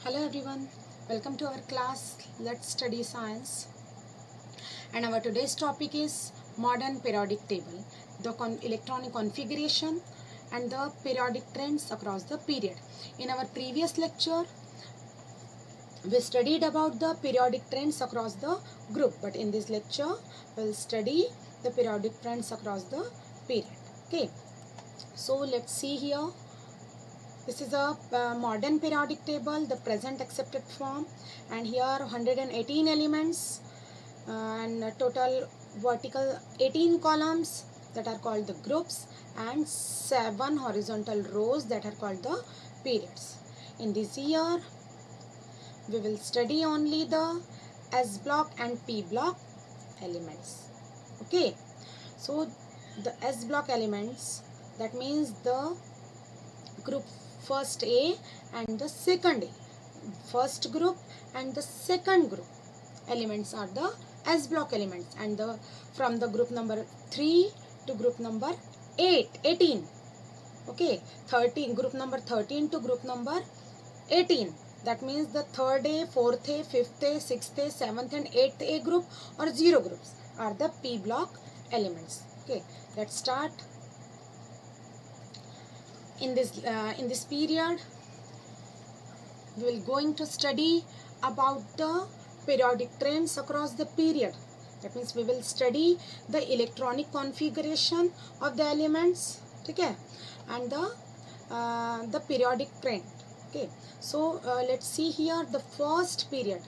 Hello everyone, welcome to our class. Let's study science. And our today's topic is modern periodic table, the electronic configuration and the periodic trends across the period. In our previous lecture, we studied about the periodic trends across the group, but in this lecture, we'll study the periodic trends across the period. Okay, so let's see here. This is a modern periodic table, the present accepted form, and here 118 elements and total vertical 18 columns that are called the groups and 7 horizontal rows that are called the periods. In this year, we will study only the S block and P block elements. Okay, so the S block elements, that means the group first A and the second A. First group and the second group elements are the S block elements, and from the group number 3 to group number 18. Okay, 13, group number 13 to group number 18. That means the third A, fourth A, fifth A, sixth A, seventh and eighth A group or zero groups are the P block elements. Okay, let's start. In this period, we will going to study about the periodic trends across the period. That means we will study the electronic configuration of the elements, okay, and the periodic trend. Okay, so let's see here the first period.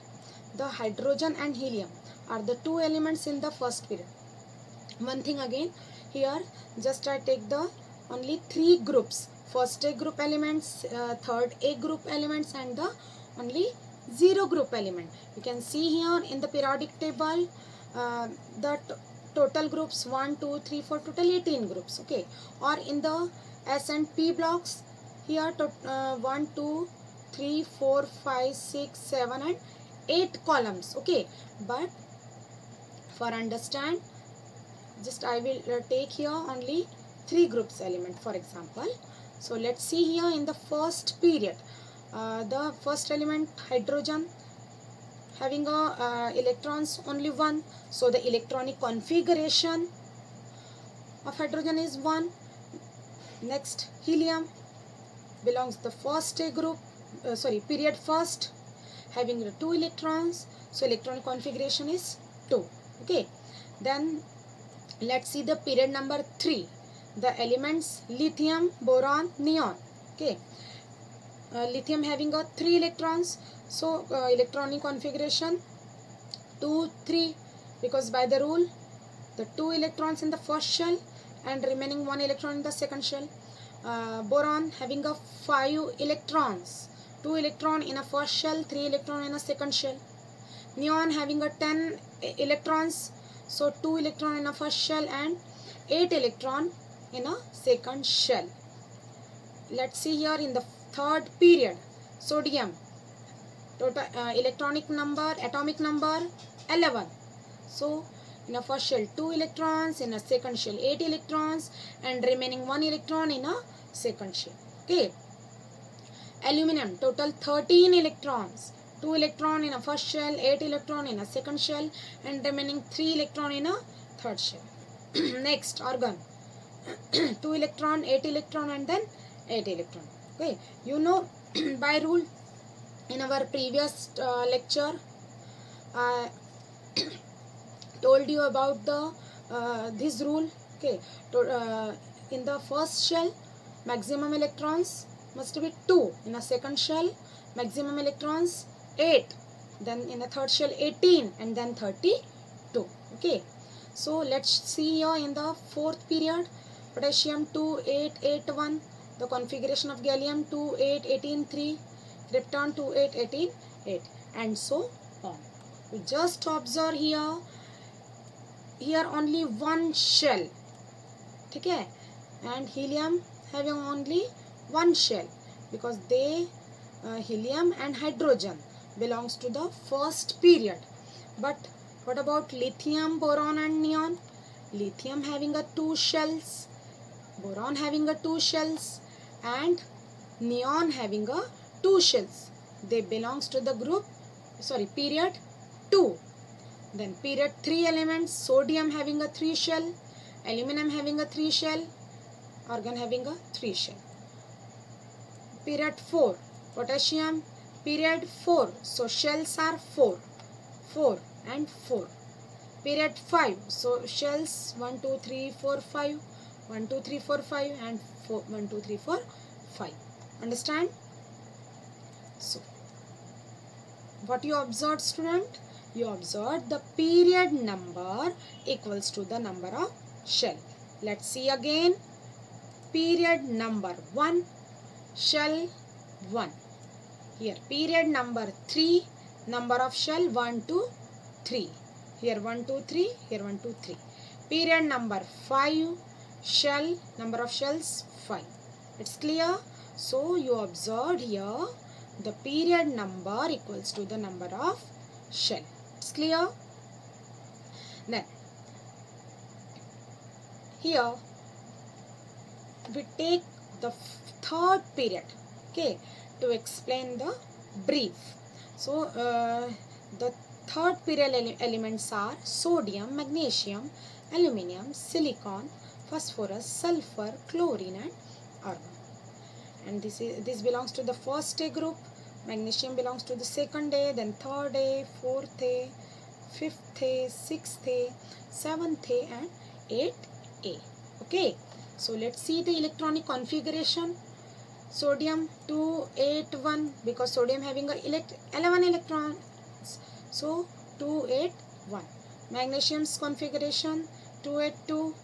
The hydrogen and helium are the two elements in the first period. One thing again, here just I take the only three groups: first A group elements, third A group elements, and the only zero group element. You can see here in the periodic table the total groups 1, 2, 3, 4, total 18 groups. Okay, or in the S and P blocks, here 1, 2, 3, 4, 5, 6, 7 and 8 columns. Okay, but for understand, just I will take here only three groups element, for example. So let's see here in the first period, the first element hydrogen having electrons only one, so the electronic configuration of hydrogen is 1. Next, helium belongs the first A group, period first, having the 2 electrons, so electronic configuration is 2. Okay, then let's see the period number 3. The elements lithium, boron, neon. Okay, lithium having got 3 electrons, so electronic configuration 2, 3, because by the rule the 2 electrons in the first shell and remaining 1 electron in the second shell. Boron having got 5 electrons, 2 electron in a first shell, 3 electron in a second shell. Neon having got 10 electrons, so 2 electron in a first shell and 8 electron in a second shell. Let's see here in the third period, sodium, total atomic number 11. So in a first shell 2 electrons, in a second shell 8 electrons, and remaining 1 electron in a second shell. Okay, aluminum, total 13 electrons, 2 electron in a first shell, 8 electron in a second shell, and remaining 3 electron in a third shell. Next, argon, 2 electron, 8 electron, and then 8 electron. Okay, you know by rule in our previous lecture I told you about the this rule. Okay, in the first shell maximum electrons must be 2, in a second shell maximum electrons 8, then in the third shell 18, and then 32. Okay, so let's see here in the fourth period, potassium 2, 8, 8, 1, the configuration of gallium 2, 8, 18, 3, krypton 2, 8, 18, 8, and so on. You just observe here only one shell, okay, and helium having only one shell, because they helium and hydrogen belongs to the first period. But what about lithium, boron and neon? Lithium having a 2 shells, boron having a 2 shells, and neon having a 2 shells. they belongs to the group, sorry, period 2. Then period 3 elements, sodium having a 3 shell, aluminum having a 3 shell, argon having a 3 shell. Period 4, potassium, period 4, so shells are 4, 4 and 4. Period 5, so shells 1, 2, 3, 4, 5, 1, 2, 3, 4, 5 and 4, 1, 2, 3, 4, 5. Understand? So, what you observed, student? You observed the period number equals to the number of shell. Let's see again. Period number 1, shell 1. Here period number 3, number of shell 1, 2, 3. Here 1, 2, 3, here 1, 2, 3. Period number 5, shell, number of shells 5. It's clear? So you observed here the period number equals to the number of shell. It's clear? Then here we take the third period, okay, to explain the brief. So the third period elements are sodium, magnesium, aluminium, silicon, phosphorus, sulfur, chlorine and argon. And this belongs to the first A group. Magnesium belongs to the second A, then third A, fourth A, fifth A, sixth A, seventh A and eighth A. Okay. So let's see the electronic configuration. Sodium 281, because sodium having 11 electrons. So 281. Magnesium's configuration 282.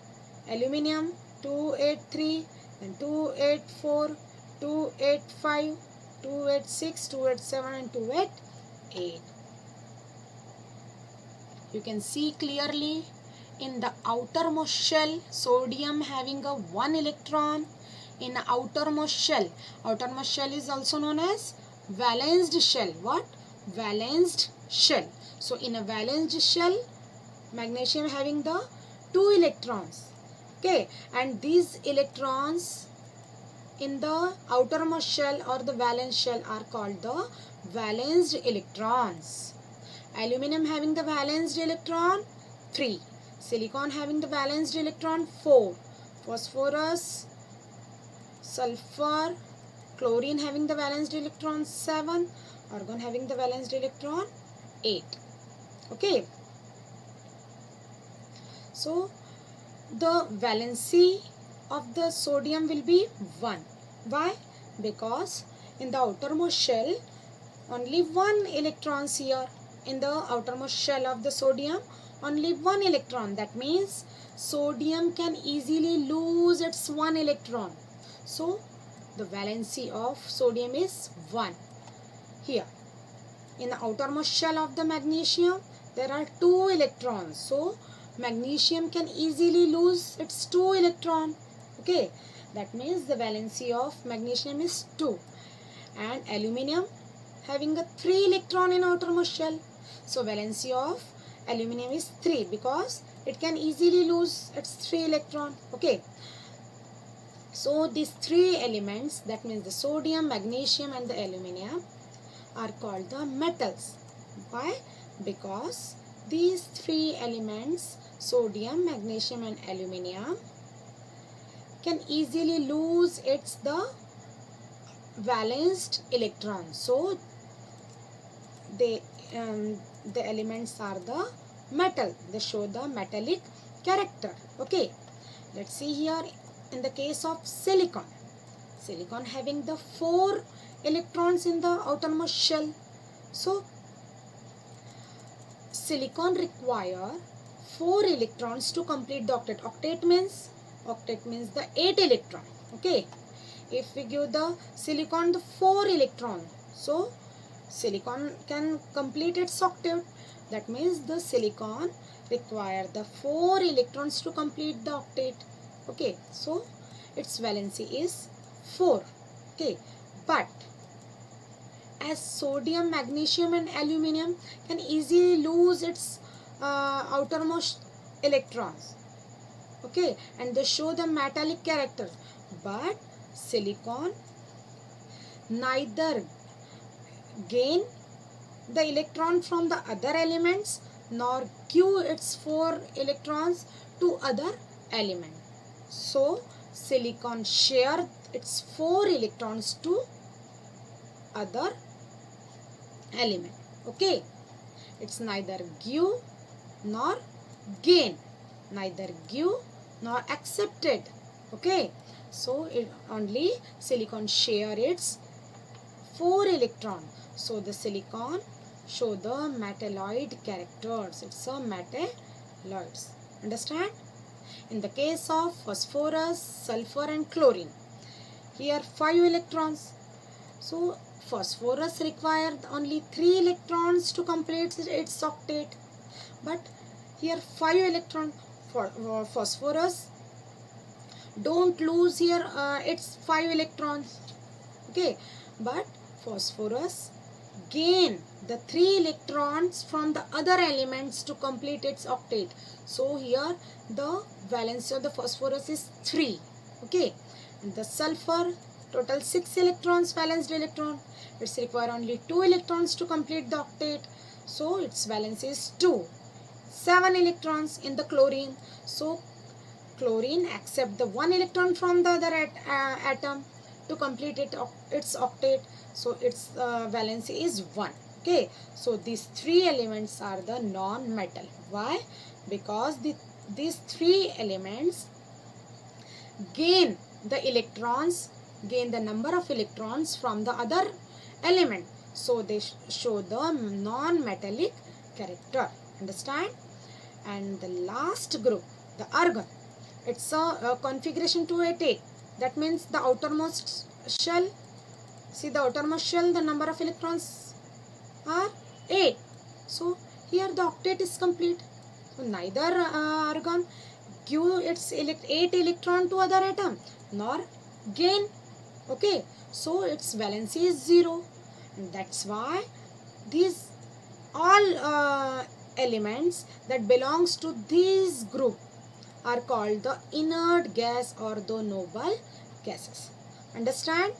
Aluminium 283. Then 284, 285, 286, 287 and 288. You can see clearly in the outermost shell, sodium having a 1 electron. In the outermost shell is also known as valenced shell. What? Valenced shell. So in a valenced shell, magnesium having the 2 electrons. Okay, and these electrons in the outermost shell or the valence shell are called the valenced electrons. Aluminum having the valenced electron 3. Silicon having the valenced electron 4. Phosphorus, sulfur, chlorine having the valenced electron 7. Argon having the valenced electron 8. Okay. So the valency of the sodium will be 1. Why? Because in the outermost shell only 1 electrons here. In the outermost shell of the sodium only 1 electron. That means sodium can easily lose its 1 electron. So the valency of sodium is 1. Here in the outermost shell of the magnesium there are 2 electrons. So magnesium can easily lose its 2 electron. Okay, that means the valency of magnesium is 2. And aluminium having a 3 electron in outermost shell. So valency of aluminium is 3 because it can easily lose its 3 electron. Okay. So these 3 elements, that means the sodium, magnesium and the aluminium, are called the metals. Why? Because these 3 elements, sodium, magnesium and aluminium, can easily lose the valenced electron. So the elements are the metal. They show the metallic character. Okay. Let's see here in the case of silicon. Silicon having the 4 electrons in the outermost shell. So silicon require 4 electrons to complete the octet. Octet means the 8 electron. Okay. If we give the silicon the 4 electron, so silicon can complete its octet. That means the silicon require the 4 electrons to complete the octet. Okay. So its valency is 4. Okay. But as sodium, magnesium and aluminium can easily lose its outermost electrons. Okay. And they show the metallic character. But silicon neither gain the electron from the other elements nor give its 4 electrons to other element. So silicon share its 4 electrons to other element. Okay, it's neither give nor gain, neither give nor accepted. Okay, so it only silicon share its 4 electron. So the silicon show the metalloid characters. It's a metalloids. Understand? In the case of phosphorus, sulfur and chlorine, here 5 electrons. So phosphorus required only 3 electrons to complete its octet. But here 5 electron for phosphorus don't lose here its 5 electrons. Okay, but phosphorus gain the 3 electrons from the other elements to complete its octet. So here the valency of the phosphorus is 3. Okay, and the sulfur total 6 electrons, balanced electron. It's require only 2 electrons to complete the octet. So its valence is 2. 7 electrons in the chlorine. So chlorine accept the 1 electron from the other atom to complete its octet. So its valency is 1. Okay, so these 3 elements are the non-metal. Why? Because these 3 elements gain the electrons, gain the number of electrons from the other element. So they show the non-metallic character. Understand? And the last group, the argon, it's a configuration 288. That means the outermost shell. See the outermost shell, the number of electrons are 8. So here the octet is complete. So neither argon give its 8 electron to other atom nor gain. Okay, so its valency is 0. And that's why these all elements that belongs to this group are called the inert gas or the noble gases. Understand?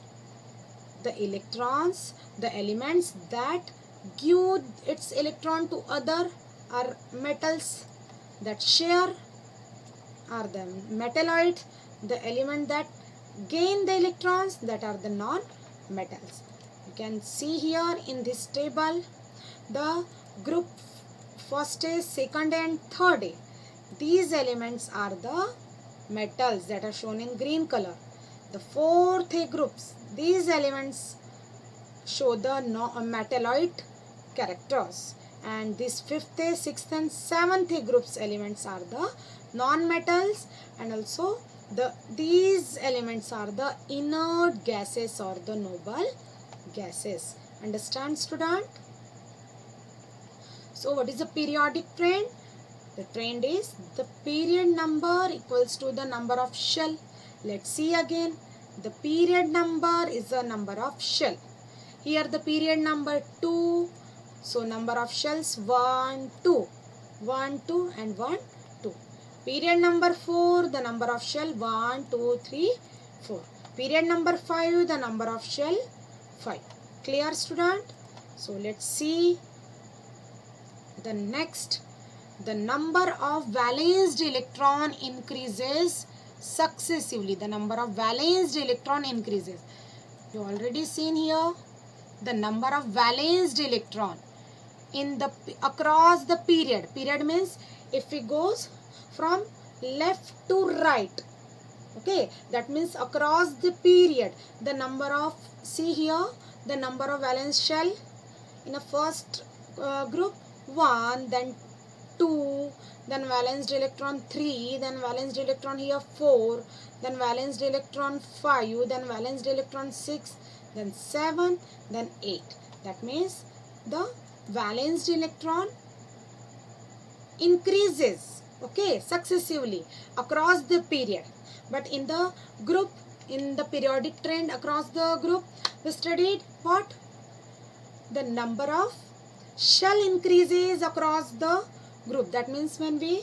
The electrons, the elements that give its electron to other are metals, that share are the metalloid. The element that gain the electrons, that are the non-metals. You can see here in this table the group first A, second A and third A. These elements are the metals that are shown in green color. The fourth A groups, these elements show the metalloid characters, and this fifth A, sixth and seventh A groups elements are the non-metals, and also these elements are the inert gases or the noble gases. Understand, student? So what is the periodic trend? The trend is the period number equals to the number of shell. Let's see again. The period number is the number of shell. Here the period number 2. So number of shells 1, 2. 1, 2 and 1, 2. Period number 4, the number of shell 1, 2, 3, 4. Period number 5, the number of shell 5. Clear, student? So let's see the next. The number of valenced electron increases successively. The number of valenced electron increases. You already seen here the number of valenced electron in the across the period. Period means if it goes from left to right. Okay, that means across the period the number of, see here, the number of valence shell in a first group 1, then 2, then valenced electron 3, then valenced electron here 4, then valenced electron 5, then valenced electron 6, then 7, then 8. That means the valenced electron increases, okay, successively across the period. But in the group, in the periodic trend across the group, we studied what? The number of shell increases across the group. That means when we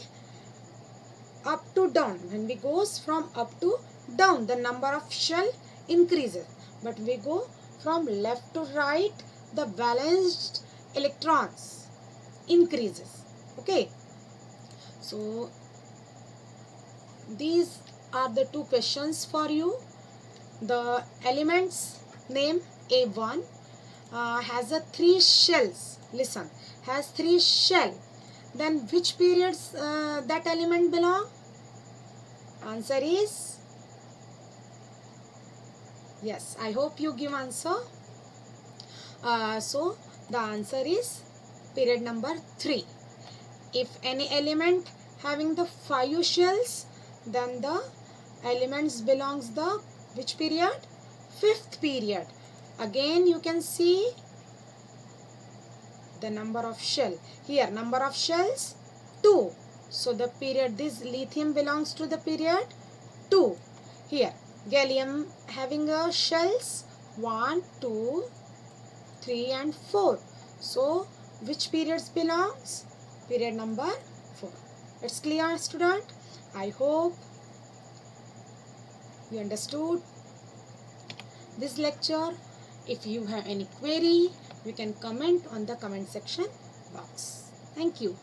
up to down, when we goes from up to down, the number of shell increases. But we go from left to right, the valence electrons increases. Okay, so these are the two questions for you. The elements name A1 has a 3 shells. Listen, has 3 shell. Then which periods that element belong? Answer is yes. I hope you give answer. So the answer is period number 3. If any element having the 5 shells, then the elements belongs the which period? 5th period. Again you can see the number of shell. Here number of shells 2. So the period, this lithium belongs to the period 2. Here gallium having a shells 1, 2, 3 and 4. So which periods belongs? Period number 4. It's clear, student? I hope you understood this lecture. If you have any query, you can comment on the comment section box. Thank you.